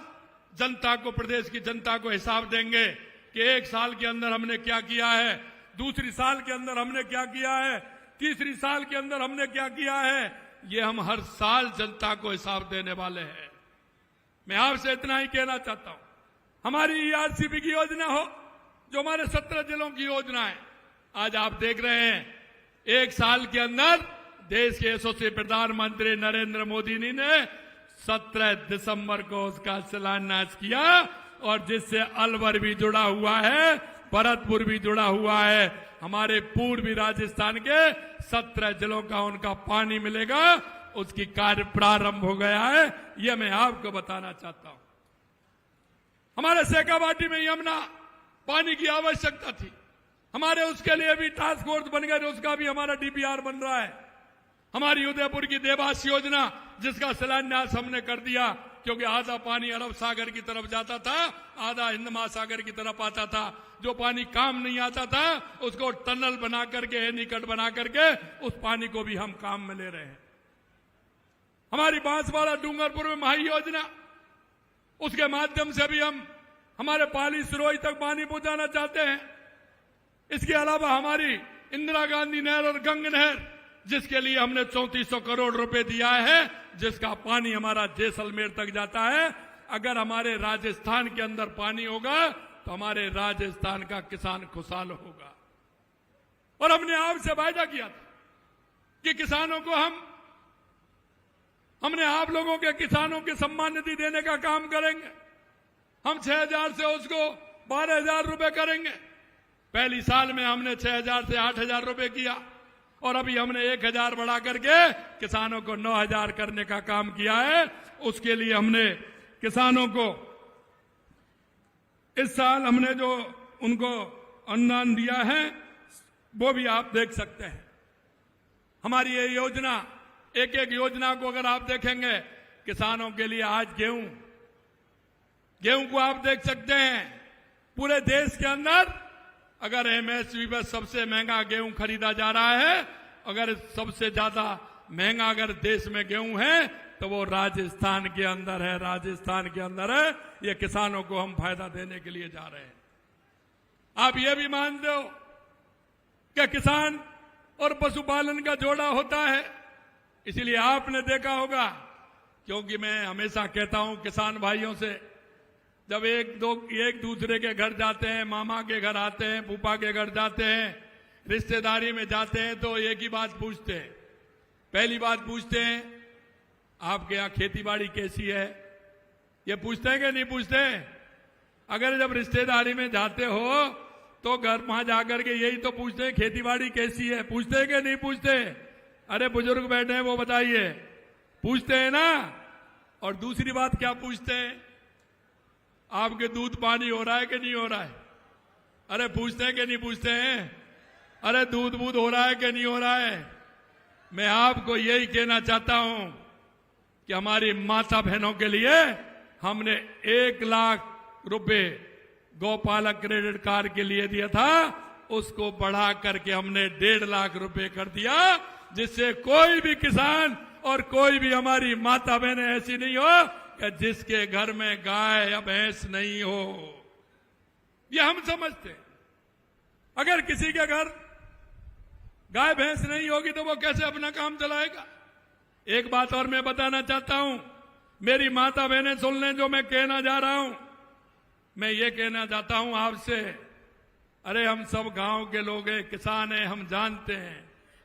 जनता को, प्रदेश की जनता को हिसाब देंगे कि 1 साल के अंदर हमने क्या किया है, दूसरी साल के अंदर हमने क्या किया है, तीसरी साल के अंदर हमने क्या किया है। ये हम हर साल जनता को हिसाब देने वाले हैं। मैं आपसे इतना ही कहना चाहता हूं, हमारी ईआरसीपी की योजना हो, जो हमारे 17 जिलों की योजना है, आज आप देख रहे हैं 1 साल के अंदर देश के यशस्वी प्रधानमंत्री नरेंद्र मोदी जी ने 17 दिसंबर को उसका शिलान्यास किया, और जिससे अलवर भी जुड़ा हुआ है, भरतपुर भी जुड़ा हुआ है। हमारे पूर्वी राजस्थान के 17 जिलों का उनका पानी मिलेगा, उसकी कार्य प्रारंभ हो गया है। यह मैं आपको बताना चाहता हूं। हमारे शेखावाटी में यमुना पानी की आवश्यकता थी, हमारे उसके लिए भी टास्क फोर्स बन गए, उसका भी हमारा डीपीआर बन रहा है। हमारी उदयपुर की देवास योजना, जिसका शिलान्यास हमने कर दिया, क्योंकि आधा पानी अरब सागर की तरफ जाता था, आधा हिंद महासागर की तरफ आता था। जो पानी काम नहीं आता था उसको टनल बना करके, एनीकट बना करके उस पानी को भी हम काम में ले रहे हैं। हमारी बांसवाड़ा डूंगरपुर में महाई योजना, उसके माध्यम से भी हम हमारे पाली सिरोही तक पानी पहुंचाना चाहते हैं। इसके अलावा हमारी इंदिरा गांधी नहर और गंग नहर, जिसके लिए हमने 3400 करोड़ रुपए दिया है, जिसका पानी हमारा जैसलमेर तक जाता है। अगर हमारे राजस्थान के अंदर पानी होगा तो हमारे राजस्थान का किसान खुशहाल होगा। और हमने आपसे वायदा किया था कि किसानों को हमने आप लोगों के किसानों के सम्मान निधि देने का काम करेंगे। हम 6,000 से उसको 12,000 रुपए करेंगे। पहली साल में हमने 6,000 से 8,000 रुपए किया। और अभी हमने 1000 बढ़ा करके किसानों को 9000 करने का काम किया है। उसके लिए हमने किसानों को इस साल हमने जो उनको अनुदान दिया है वो भी आप देख सकते हैं। हमारी ये योजना, एक एक योजना को अगर आप देखेंगे, किसानों के लिए आज गेहूं को आप देख सकते हैं। पूरे देश के अंदर अगर एमएसपी पर सबसे महंगा गेहूं खरीदा जा रहा है, अगर सबसे ज्यादा महंगा अगर देश में गेहूं है तो वो राजस्थान के अंदर है, राजस्थान के अंदर है। ये किसानों को हम फायदा देने के लिए जा रहे हैं। आप ये भी मानते हो कि किसान और पशुपालन का जोड़ा होता है। इसलिए आपने देखा होगा, क्योंकि मैं हमेशा कहता हूं किसान भाइयों से, जब एक दूसरे के घर जाते हैं, मामा के घर आते हैं, फूफा के घर जाते हैं, रिश्तेदारी में जाते हैं, तो एक ही बात पूछते हैं। पहली बात पूछते हैं, आपके यहां खेती बाड़ी कैसी है? ये पूछते हैं कि नहीं पूछते? अगर जब रिश्तेदारी में जाते हो तो घर वहां जाकर के यही तो पूछते हैं, खेती बाड़ी कैसी है? पूछते हैं कि नहीं पूछते? अरे बुजुर्ग बैठे हैं, वो बताइए, पूछते हैं ना। और दूसरी बात क्या पूछते हैं? आपके दूध पानी हो रहा है कि नहीं हो रहा है? अरे पूछते हैं कि नहीं पूछते हैं? अरे दूध बूध हो रहा है कि नहीं हो रहा है? मैं आपको यही कहना चाहता हूं कि हमारी माता बहनों के लिए हमने 1 लाख रुपए गौपालक क्रेडिट कार्ड के लिए दिया था, उसको बढ़ा करके हमने 1.5 लाख रुपए कर दिया, जिससे कोई भी किसान और कोई भी हमारी माता बहनें ऐसी नहीं हो कि जिसके घर में गाय या भैंस नहीं हो। ये हम समझते हैं। अगर किसी के घर गाय भैंस नहीं होगी तो वो कैसे अपना काम चलाएगा? एक बात और मैं बताना चाहता हूं, मेरी माता बहनें सुन लें जो मैं कहना जा रहा हूं। मैं ये कहना चाहता हूं आपसे, अरे हम सब गांव के लोग हैं, किसान हैं, हम जानते हैं।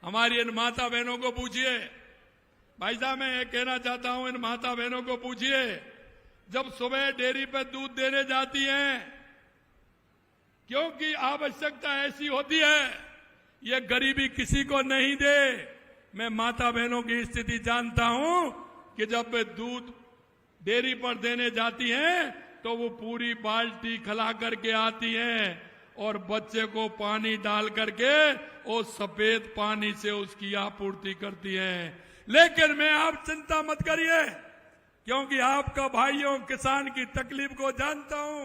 हमारी इन माता बहनों को पूछिए, भाई साहब मैं ये कहना चाहता हूं, इन माता बहनों को पूछिए, जब सुबह डेयरी पर दूध देने जाती हैं, क्योंकि आवश्यकता ऐसी होती है, ये गरीबी किसी को नहीं दे। मैं माता बहनों की स्थिति जानता हूं कि जब वे दूध डेयरी पर देने जाती हैं तो वो पूरी बाल्टी खला करके आती हैं और बच्चे को पानी डाल करके वो सफेद पानी से उसकी आपूर्ति करती हैं। लेकिन मैं आप चिंता मत करिए, क्योंकि आपका भाइयों किसान की तकलीफ को जानता हूं,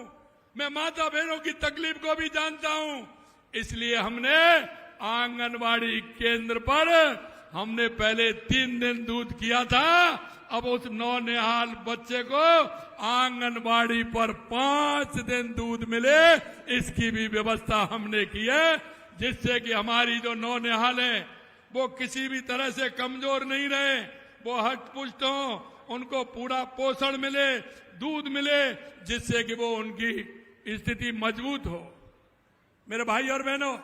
मैं माता बहनों की तकलीफ को भी जानता हूं। इसलिए हमने आंगनवाड़ी केंद्र पर हमने पहले 3 दिन दूध किया था, अब उस नौनिहाल बच्चे को आंगनबाड़ी पर 5 दिन दूध मिले, इसकी भी व्यवस्था हमने की है, जिससे कि हमारी जो नौनिहाल है वो किसी भी तरह से कमजोर नहीं रहे, वो हष्ट-पुष्ट हो, उनको पूरा पोषण मिले, दूध मिले, जिससे कि वो उनकी स्थिति मजबूत हो। मेरे भाई और बहनों,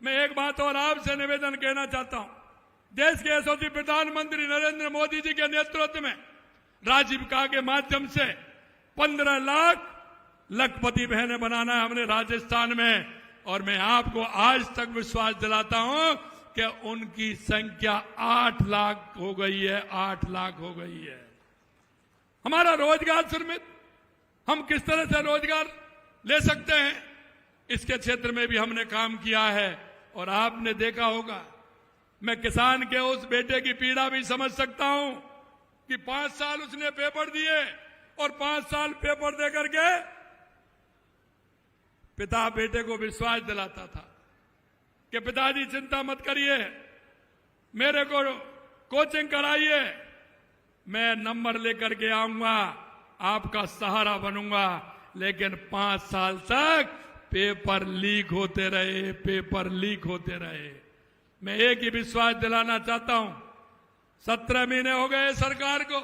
मैं एक बात और आपसे निवेदन कहना चाहता हूं। देश के यशस्वी प्रधानमंत्री नरेंद्र मोदी जी के नेतृत्व में राजीविका के माध्यम से 15 लाख लखपति बहनें बनाना है हमने राजस्थान में, और मैं आपको आज तक विश्वास दिलाता हूं कि उनकी संख्या 8 लाख हो गई है, 8 लाख हो गई है। हमारा रोजगार सुरक्षित, हम किस तरह से रोजगार ले सकते हैं, इसके क्षेत्र में भी हमने काम किया है। और आपने देखा होगा, मैं किसान के उस बेटे की पीड़ा भी समझ सकता हूं कि 5 साल उसने पेपर दिए और 5 साल पेपर देकर के पिता बेटे को विश्वास दिलाता था कि पिताजी चिंता मत करिए, मेरे को कोचिंग कराइए, मैं नंबर लेकर के आऊंगा, आपका सहारा बनूंगा। लेकिन 5 साल तक पेपर लीक होते रहे, पेपर लीक होते रहे। मैं एक ही विश्वास दिलाना चाहता हूं, 17 महीने हो गए सरकार को,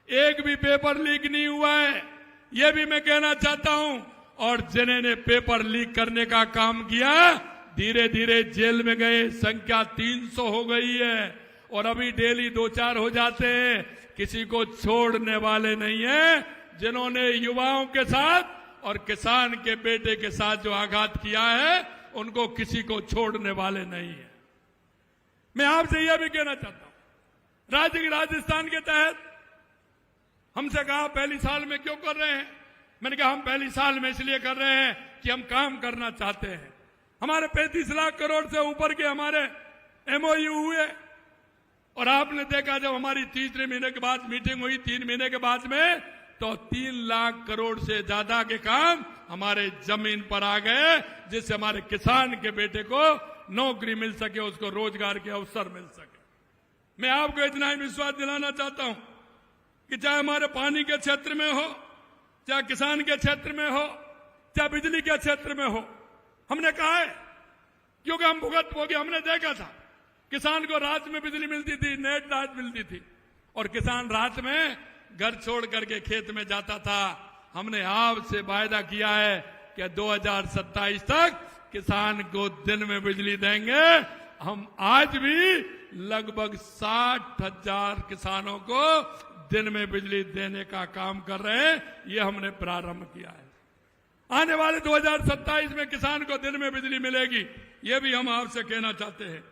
एक भी पेपर लीक नहीं हुआ है, यह भी मैं कहना चाहता हूं। और जिन्होंने पेपर लीक करने का काम किया, धीरे धीरे जेल में गए, संख्या 300 हो गई है, और अभी डेली 2-4 हो जाते हैं। किसी को छोड़ने वाले नहीं है। जिन्होंने युवाओं के साथ और किसान के बेटे के साथ जो आघात किया है, उनको किसी को छोड़ने वाले नहीं है। मैं आपसे यह भी कहना चाहता हूं, राज्य की राजस्थान के तहत हमसे कहा पहली साल में क्यों कर रहे हैं। मैंने कहा हम पहली साल में इसलिए कर रहे हैं कि हम काम करना चाहते हैं। हमारे 35 लाख करोड़ से ऊपर के हमारे एमओयू हुए और आपने देखा जब हमारी तीसरे महीने के बाद मीटिंग हुई 3 महीने के बाद में, तो 3 लाख करोड़ से ज्यादा के काम हमारे जमीन पर आ गए, जिससे हमारे किसान के बेटे को नौकरी मिल सके, उसको रोजगार के अवसर मिल सके। मैं आपको इतना ही विश्वास दिलाना चाहता हूं कि चाहे हमारे पानी के क्षेत्र में हो, चाहे किसान के क्षेत्र में हो, चाहे बिजली के क्षेत्र में हो, हमने कहा है, क्योंकि हम भुगत हो गए। हमने देखा था किसान को रात में बिजली मिलती थी, नेट रात मिलती थी, और किसान रात में घर छोड़ करके खेत में जाता था। हमने आपसे वायदा किया है कि 2027 तक किसान को दिन में बिजली देंगे। हम आज भी लगभग 60,000 किसानों को दिन में बिजली देने का काम कर रहे हैं। ये हमने प्रारंभ किया है। आने वाले 2027 में किसान को दिन में बिजली मिलेगी, ये भी हम आपसे कहना चाहते हैं।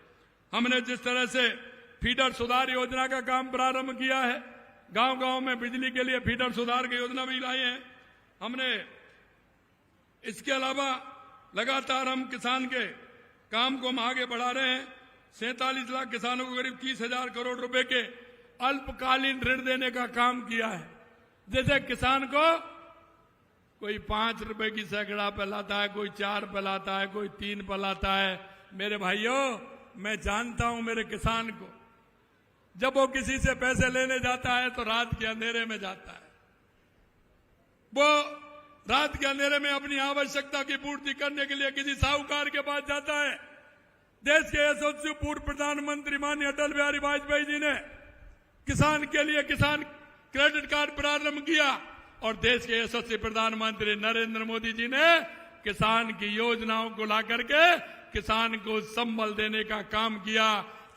हमने जिस तरह से फीडर सुधार योजना का काम प्रारंभ किया है, गांव-गांव में बिजली के लिए फीडर सुधार की योजना भी लाई है हमने। इसके अलावा लगातार हम किसान के काम को हम आगे बढ़ा रहे हैं। 47 लाख किसानों को करीब 30,000 करोड़ रुपए के अल्पकालीन ऋण देने का काम किया है। जैसे किसान को कोई 5 रुपए की सैकड़ा पे लाता है, कोई 4 पे लाता है, कोई 3 पे लाता है। मेरे भाइयों, मैं जानता हूं मेरे किसान को, जब वो किसी से पैसे लेने जाता है तो रात के अंधेरे में जाता है। वो रात के अंधेरे में अपनी आवश्यकता की पूर्ति करने के लिए किसी साहूकार के पास जाता है। देश के यशस्वी पूर्व प्रधानमंत्री माननीय अटल बिहारी वाजपेयी जी ने किसान के लिए किसान क्रेडिट कार्ड प्रारंभ किया, और देश के यशस्वी प्रधानमंत्री नरेंद्र मोदी जी ने किसान की योजनाओं को ला करके किसान को संबल देने का काम किया,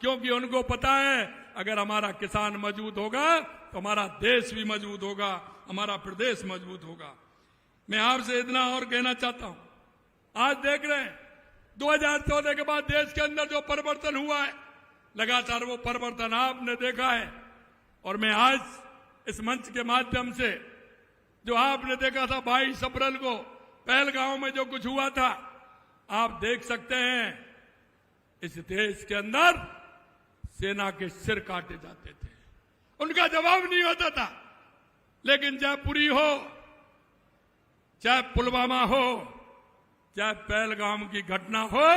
क्योंकि उनको पता है अगर हमारा किसान मजबूत होगा तो हमारा देश भी मजबूत होगा, हमारा प्रदेश मजबूत होगा। मैं आपसे इतना और कहना चाहता हूं, आज देख रहे हैं 2014 के बाद देश के अंदर जो परिवर्तन हुआ है, लगातार वो परिवर्तन आपने देखा है। और मैं आज इस मंच के माध्यम से, जो आपने देखा था 22 अप्रैल को पहलगांव में जो कुछ हुआ था, आप देख सकते हैं इस देश के अंदर सेना के सिर काटे जाते थे, उनका जवाब नहीं होता था। लेकिन चाहे पुरी हो, चाहे पुलवामा हो, चाहे पहलगाम की घटना हो,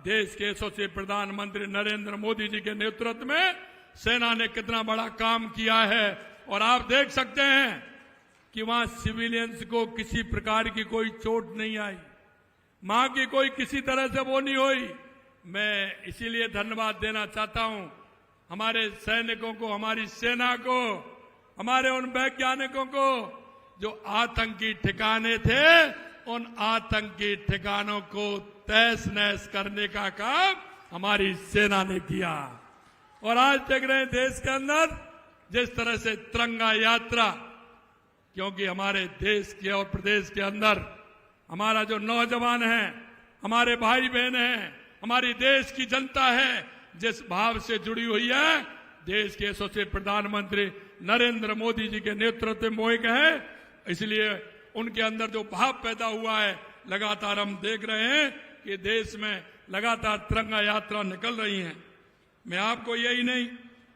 देश के यशस्वी प्रधानमंत्री नरेंद्र मोदी जी के नेतृत्व में सेना ने कितना बड़ा काम किया है। और आप देख सकते हैं कि वहां सिविलियंस को किसी प्रकार की कोई चोट नहीं आई, मां की कोई किसी तरह से वो नहीं हुई। मैं इसीलिए धन्यवाद देना चाहता हूं हमारे सैनिकों को, हमारी सेना को, हमारे उन वैज्ञानिकों को जो आतंकी ठिकाने थे, उन आतंकी ठिकानों को तहस नहस करने का काम हमारी सेना ने किया। और आज देख रहे हैं देश के अंदर जिस तरह से तिरंगा यात्रा, क्योंकि हमारे देश के और प्रदेश के अंदर हमारा जो नौजवान है, हमारे भाई बहन हैं, हमारी देश की जनता है, जिस भाव से जुड़ी हुई है, देश के यशस्वी प्रधानमंत्री नरेंद्र मोदी जी के नेतृत्व में मोहित है। इसलिए उनके अंदर जो भाव पैदा हुआ है, लगातार हम देख रहे हैं कि देश में लगातार तिरंगा यात्रा निकल रही है। मैं आपको यही नहीं,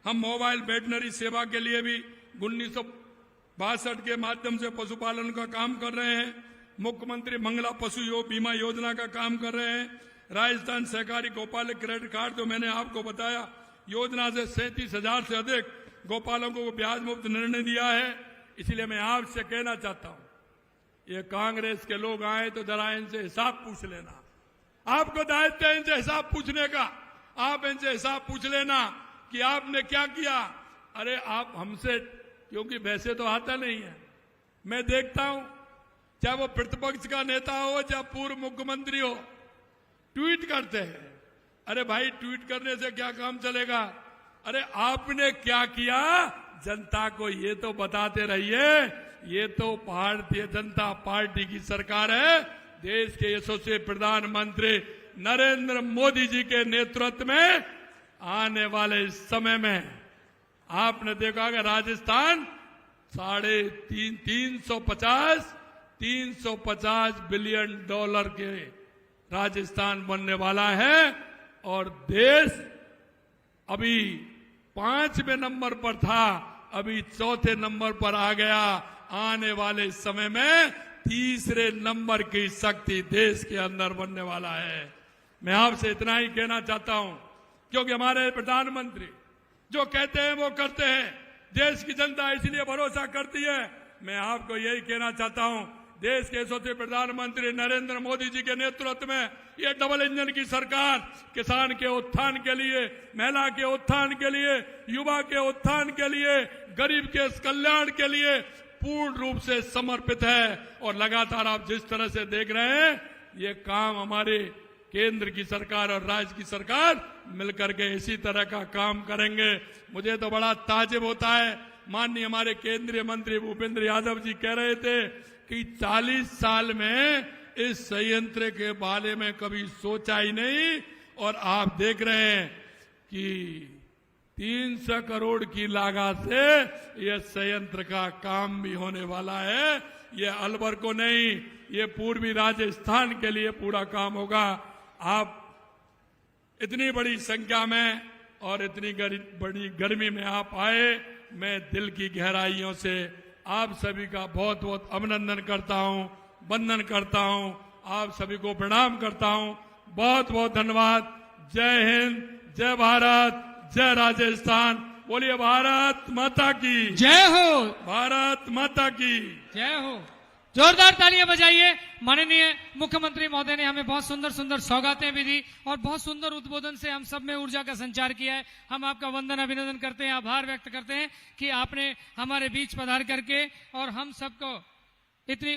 हम मोबाइल वेटनरी सेवा के लिए भी 1962 के माध्यम से पशुपालन का काम कर रहे हैं। मुख्यमंत्री मंगला पशु बीमा योजना का काम कर रहे हैं। राजस्थान सहकारी गोपालक क्रेडिट कार्ड जो मैंने आपको बताया, योजना से 37,000 से अधिक गोपालकों को ब्याज मुक्त निर्णय दिया है। इसलिए मैं आपसे कहना चाहता हूं, ये कांग्रेस के लोग आए तो जरा इनसे हिसाब पूछ लेना। आपको दायित्व है इनसे हिसाब पूछने का। आप इनसे हिसाब पूछ लेना कि आपने क्या किया। अरे आप हमसे, क्योंकि वैसे तो आता नहीं है, मैं देखता हूं चाहे वो प्रतिपक्ष का नेता हो, चाहे पूर्व मुख्यमंत्री हो, ट्वीट करते हैं। अरे भाई, ट्वीट करने से क्या काम चलेगा? अरे आपने क्या किया जनता को ये तो बताते रहिए। ये तो भारतीय जनता पार्टी की सरकार है, देश के यशस्वी प्रधानमंत्री नरेंद्र मोदी जी के नेतृत्व में आने वाले समय में आपने देखा कि राजस्थान 350 बिलियन डॉलर के राजस्थान बनने वाला है और देश अभी 5वें नंबर पर था, अभी 4थे नंबर पर आ गया। आने वाले समय में 3रे नंबर की शक्ति देश के अंदर बनने वाला है। मैं आपसे इतना ही कहना चाहता हूं, क्योंकि हमारे प्रधानमंत्री जो कहते हैं वो करते हैं, देश की जनता इसलिए भरोसा करती है। मैं आपको यही कहना चाहता हूं, देश के यशस्वी प्रधानमंत्री नरेंद्र मोदी जी के नेतृत्व में ये डबल इंजन की सरकार किसान के उत्थान के लिए, महिला के उत्थान के लिए, युवा के उत्थान के लिए, गरीब के कल्याण के लिए पूर्ण रूप से समर्पित है। और लगातार आप जिस तरह से देख रहे हैं, ये काम हमारे केंद्र की सरकार और राज्य की सरकार मिलकर के इसी तरह का काम करेंगे। मुझे तो बड़ा ताज्जुब होता है, माननीय हमारे केंद्रीय मंत्री भूपेंद्र यादव जी कह रहे थे कि 40 साल में इस संयंत्र के बारे में कभी सोचा ही नहीं, और आप देख रहे हैं कि 300 करोड़ की लागत से यह संयंत्र का काम भी होने वाला है। ये अलवर को नहीं, ये पूर्वी राजस्थान के लिए पूरा काम होगा। आप इतनी बड़ी संख्या में और इतनी बड़ी गर्मी में आप आए, मैं दिल की गहराइयों से आप सभी का बहुत बहुत अभिनंदन करता हूं, वंदन करता हूं, आप सभी को प्रणाम करता हूं। बहुत बहुत धन्यवाद। जय हिंद, जय भारत, जय राजस्थान। बोलिए भारत माता की जय हो, भारत माता की जय हो। जोरदार तालियां बजाइए। माननीय मुख्यमंत्री महोदय ने हमें बहुत सुंदर सुंदर सौगातें भी दी और बहुत सुंदर उद्बोधन से हम सब में ऊर्जा का संचार किया है। हम आपका वंदन अभिनंदन करते हैं, आभार व्यक्त करते हैं कि आपने हमारे बीच पधार करके और हम सबको इतनी